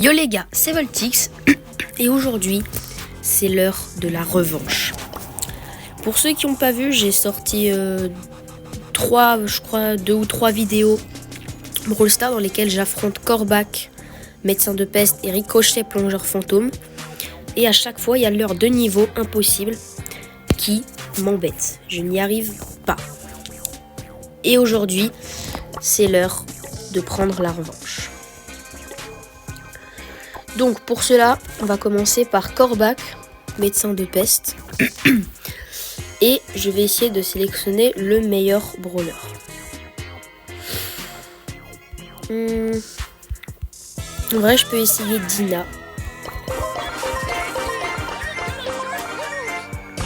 Yo les gars, c'est Voltix et aujourd'hui c'est l'heure de la revanche. Pour ceux qui n'ont pas vu, j'ai sorti 2 ou 3 vidéos Brawl Stars dans lesquelles j'affronte Corbac, médecin de peste et Ricochet, plongeur fantôme. Et à chaque fois il y a l'heure de niveau impossible qui m'embête. Je n'y arrive pas. Et aujourd'hui c'est l'heure de prendre la revanche. Donc pour cela, on va commencer par Corbac, médecin de peste. Et je vais essayer de sélectionner le meilleur brawler. En vrai, je peux essayer Dina.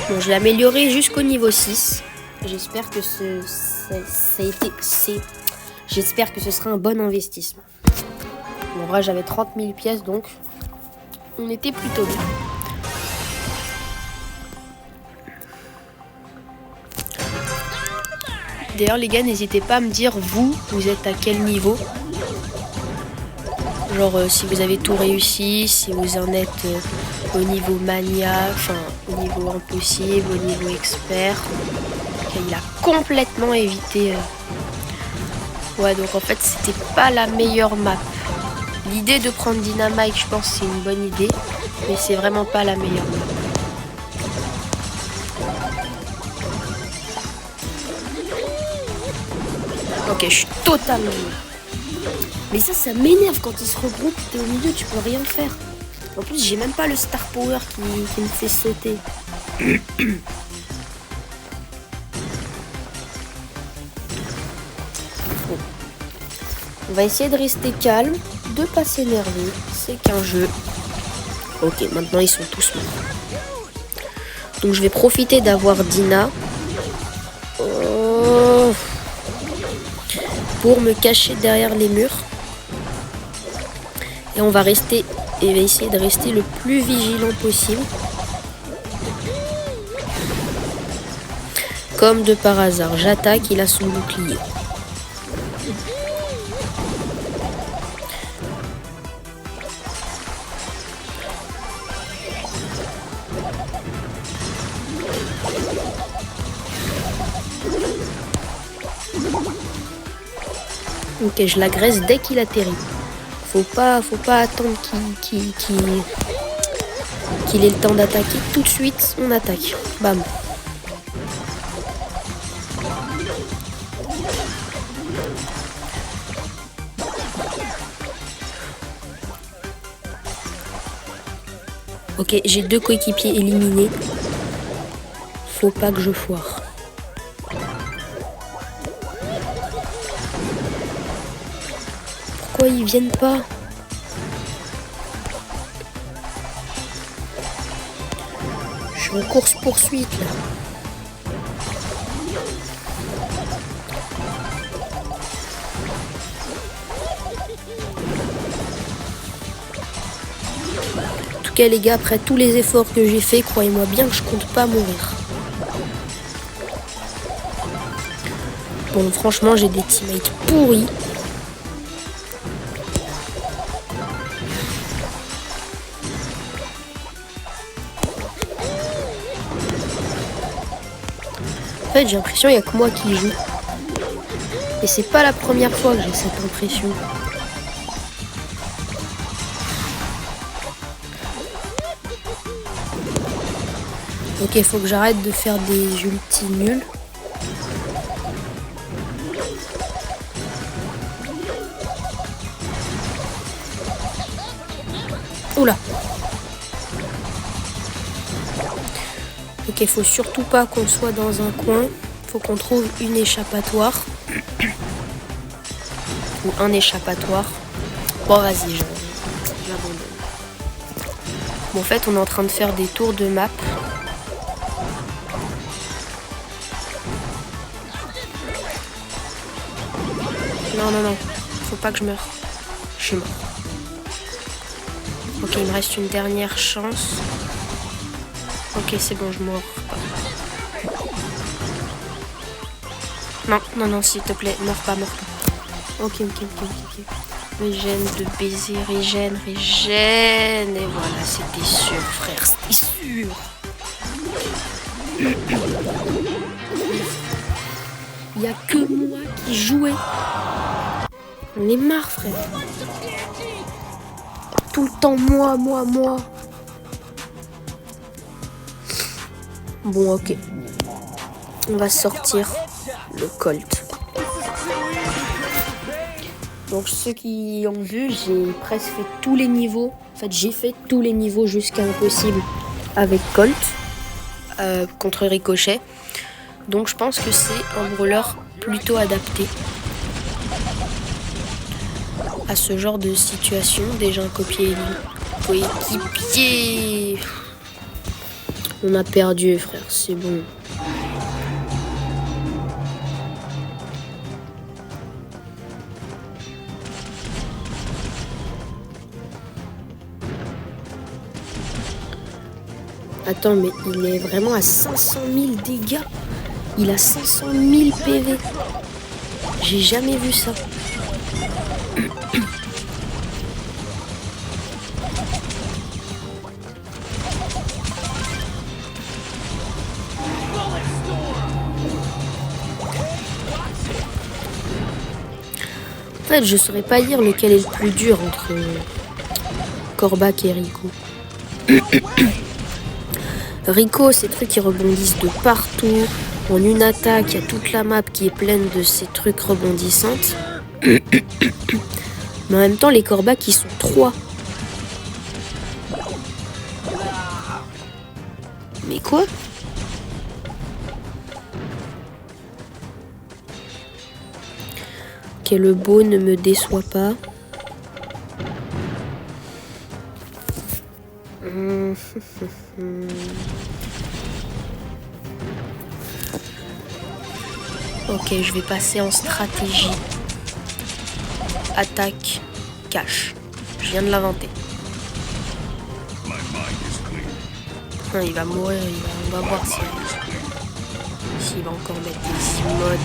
Bon, je l'ai amélioré jusqu'au niveau 6. J'espère que j'espère que ce sera un bon investissement. En vrai, j'avais 30 000 pièces, donc on était plutôt bien. D'ailleurs, les gars, n'hésitez pas à me dire, vous êtes à quel niveau. Genre, si vous avez tout réussi, si vous en êtes au niveau mania, enfin, au niveau impossible, au niveau expert. Okay, il a complètement évité. Ouais, donc en fait, c'était pas la meilleure map. L'idée de prendre Dynamite, je pense que c'est une bonne idée, mais c'est vraiment pas la meilleure. Ok, je suis totalement nul. Mais ça m'énerve quand ils se regroupent, t'es au milieu, tu peux rien faire. En plus, j'ai même pas le Star Power qui me fait sauter. Bon. On va essayer de rester calme, de pas s'énerver, c'est qu'un jeu. Ok, maintenant ils sont tous morts. Donc je vais profiter d'avoir Dina pour me cacher derrière les murs. Et on va essayer de rester le plus vigilant possible. Comme de par hasard, j'attaque, il a son bouclier. Ok, je l'agresse dès qu'il atterrit. Faut pas attendre qu'il ait le temps d'attaquer. Tout de suite, on attaque. Bam. Ok, j'ai 2 coéquipiers éliminés. Faut pas que je foire. Pourquoi ils viennent pas? Je suis en course-poursuite là. En tout cas les gars, après tous les efforts que j'ai fait, croyez-moi bien que je compte pas mourir. Bon, franchement, j'ai des teammates pourris. En fait, j'ai l'impression qu'il n'y a que moi qui joue. Et c'est pas la première fois que j'ai cette impression. Ok, il faut que j'arrête de faire des ultis nuls. Oula. Ok, il faut surtout pas qu'on soit dans un coin. Faut qu'on trouve une échappatoire. Ou un échappatoire. Bon, vas-y, j'abandonne. Bon, en fait, on est en train de faire des tours de map. Non. Faut pas que je meure. Je suis mort. Ok, il me reste une dernière chance. Ok, c'est bon, je meurs pas. Non, s'il te plaît, meurs pas. Ok. Régène de baiser, régène. Et voilà, c'était sûr, frère, c'était sûr. Il n'y a que moi qui jouais. On est marre, frère. Tout le temps, moi. Bon, ok. On va sortir le Colt. Donc, ceux qui ont vu, j'ai presque fait tous les niveaux. En fait, j'ai fait tous les niveaux jusqu'à impossible avec Colt contre Ricochet. Donc, je pense que c'est un brawler plutôt adapté à ce genre de situation. Déjà un coéquipier. On a perdu, frère, c'est bon. Attends, mais il est vraiment à 500 000 dégâts. Il a 500 000 PV. J'ai jamais vu ça. En fait, je saurais pas dire lequel est le plus dur entre Corbac et Rico. Rico, ces trucs qui rebondissent de partout. En une attaque, il y a toute la map qui est pleine de ces trucs rebondissantes. Mais en même temps, les Corbac, ils sont 3. Mais quoi ? Ok, le beau ne me déçoit pas. Ok, je vais passer en stratégie. Attaque, cache. Je viens de l'inventer. Il va mourir, on va voir s'il va encore mettre des emotes.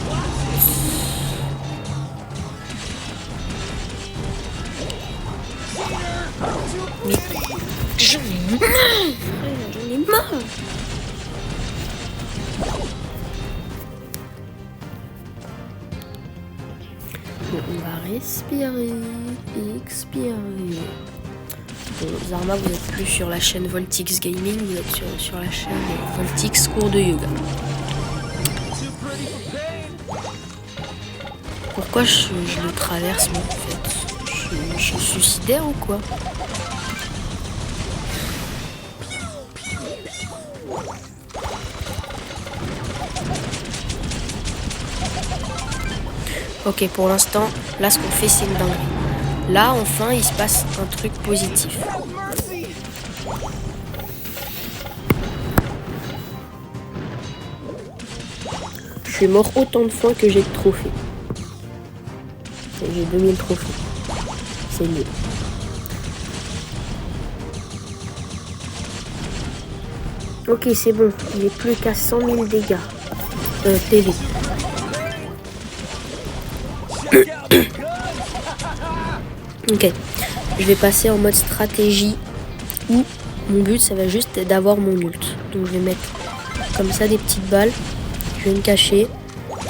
Mais j'en ai marre. Bon, on va respirer et expirer. Bon, Zarma, vous n'êtes plus sur la chaîne Voltix Gaming, vous êtes sur la chaîne Voltix Cours de Yoga. Pourquoi je le traverse, moi, en fait? Je suis suicidaire ou quoi? Ok, pour l'instant, là, ce qu'on fait, c'est une dinguerie. Là, enfin, il se passe un truc positif. Je suis mort autant de fois que j'ai de trophées. J'ai 2000 trophées. C'est mieux. Ok, c'est bon. Il est plus qu'à 100 000 dégâts. PV. Ok. Je vais passer en mode stratégie où mon but, ça va juste être d'avoir mon ult. Donc je vais mettre comme ça des petites balles. Je vais me cacher.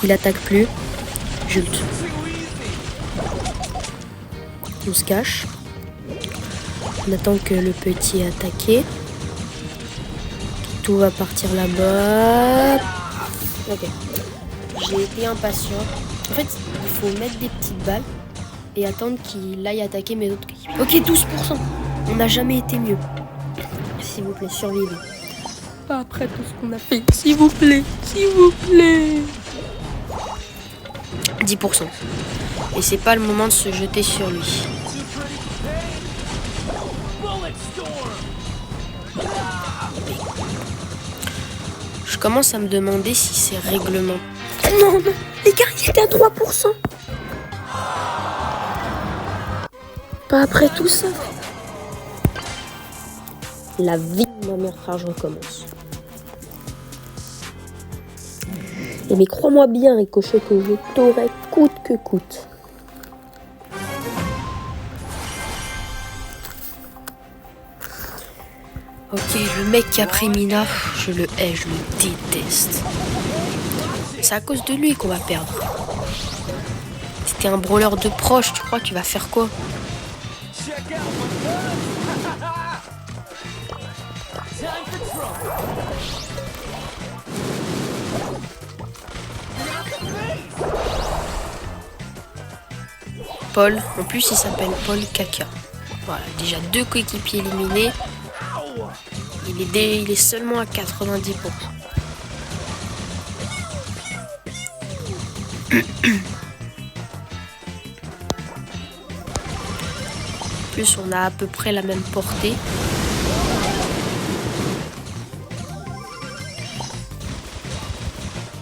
Il attaque plus. J'ult. On se cache. On attend que le petit ait attaqué. Tout va partir là-bas. Ok. J'ai été impatient. En fait, il faut mettre des petites balles et attendre qu'il aille attaquer mes autres équipes. Ok, 12%. On n'a jamais été mieux. S'il vous plaît, survivez. Pas après tout ce qu'on a fait. S'il vous plaît. S'il vous plaît. 10%. Et c'est pas le moment de se jeter sur lui. Je commence à me demander si c'est règlement. Non, les gars, il était à 3%. Pas après tout ça. La vie de ma mère, frère, je recommence. Et mais crois-moi bien, Ricochet, que je t'aurai coûte que coûte. Ok, le mec qui a pris Mina, je le hais, je le déteste. C'est à cause de lui qu'on va perdre. C'était un brawler de proche, tu crois qu'il va faire quoi? Paul, en plus il s'appelle Paul Caca. Voilà, déjà 2 coéquipiers éliminés. Il est seulement à 90%. En plus on a à peu près la même portée.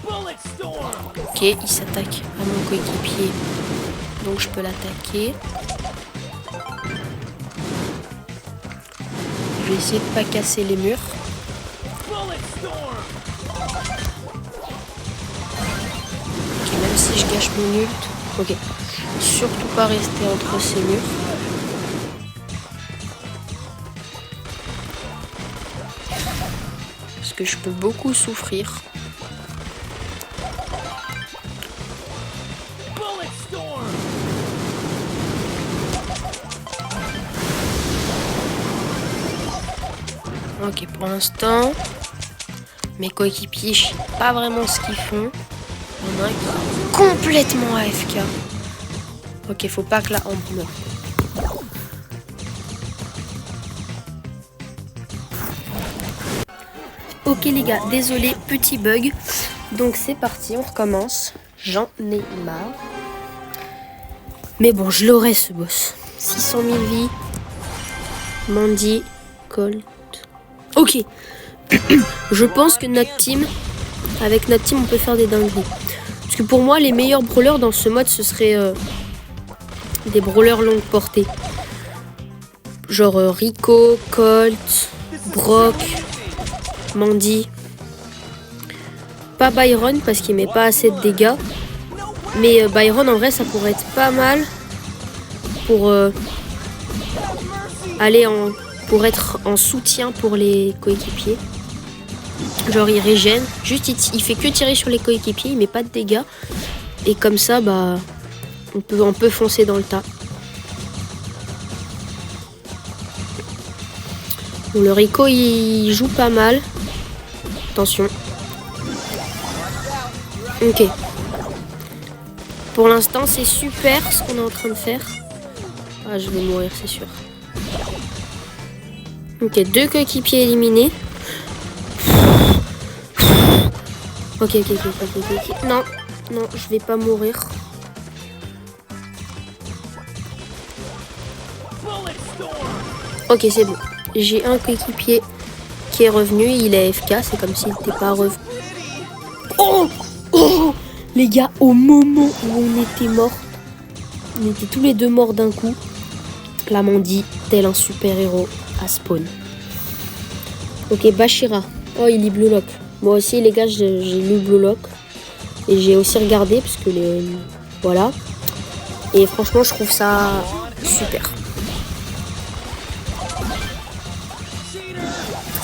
Ok, il s'attaque à mon coéquipier. Donc je peux l'attaquer. Je vais essayer de pas casser les murs. Ok, même si je gâche mon ult. Ok. Surtout pas rester entre ces murs. Parce que je peux beaucoup souffrir. Ok, pour l'instant, mes coéquipiers, je sais pas vraiment ce qu'ils font. Il y en a un qui est complètement AFK. Ok, faut pas que la Ambre meure. Ok les gars, désolé, petit bug. Donc c'est parti, on recommence. J'en ai marre. Mais bon, je l'aurai ce boss. 600 000 vies. Mandy, Colt. Ok. Je pense que avec notre team, on peut faire des dingueries. Parce que pour moi, les meilleurs brawlers dans ce mode, ce serait des brawlers longue portée. Genre Rico, Colt, Brock, Mandy. Pas Byron parce qu'il met pas assez de dégâts. Mais Byron, en vrai, ça pourrait être pas mal pour pour être en soutien pour les coéquipiers. Genre il régène, juste il fait que tirer sur les coéquipiers, il met pas de dégâts. Et comme ça, bah on peut foncer dans le tas. Bon, le Rico il joue pas mal. Attention. Ok. Pour l'instant c'est super ce qu'on est en train de faire. Ah, je vais mourir, c'est sûr. Ok, 2 coéquipiers éliminés. Ok. Non, je vais pas mourir. Ok, c'est bon. J'ai un coéquipier qui est revenu. Il est AFK, c'est comme s'il n'était pas revenu. Oh les gars, au moment où on était morts, on était tous les deux morts d'un coup. La Mandy, tel un super-héros, à spawn. Ok, Bashira. Oh, il lit Blue Lock. Moi aussi, les gars, j'ai lu Blue Lock. Et j'ai aussi regardé, parce que voilà. Et franchement, je trouve ça super.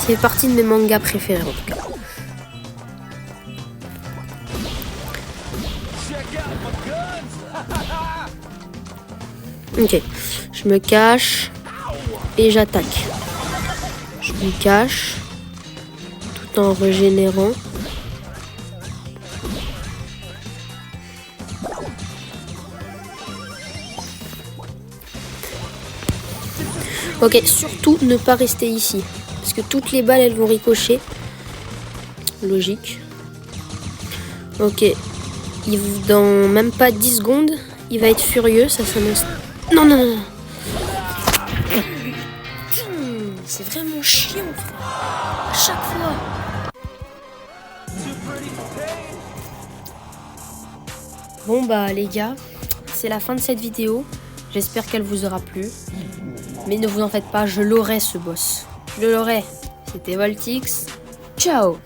C'est partie de mes mangas préférés, en tout cas. Ok, je me cache et j'attaque. Je me cache tout en régénérant. Ok, surtout ne pas rester ici. Parce que toutes les balles, elles vont ricocher. Logique. Ok. Dans même pas 10 secondes, il va être furieux. Ça s'annonce. Non. C'est vraiment chiant, frère. À chaque fois. Bon bah les gars, c'est la fin de cette vidéo. J'espère qu'elle vous aura plu. Mais ne vous en faites pas, je l'aurai ce boss. Je l'aurai. C'était Voltix. Ciao.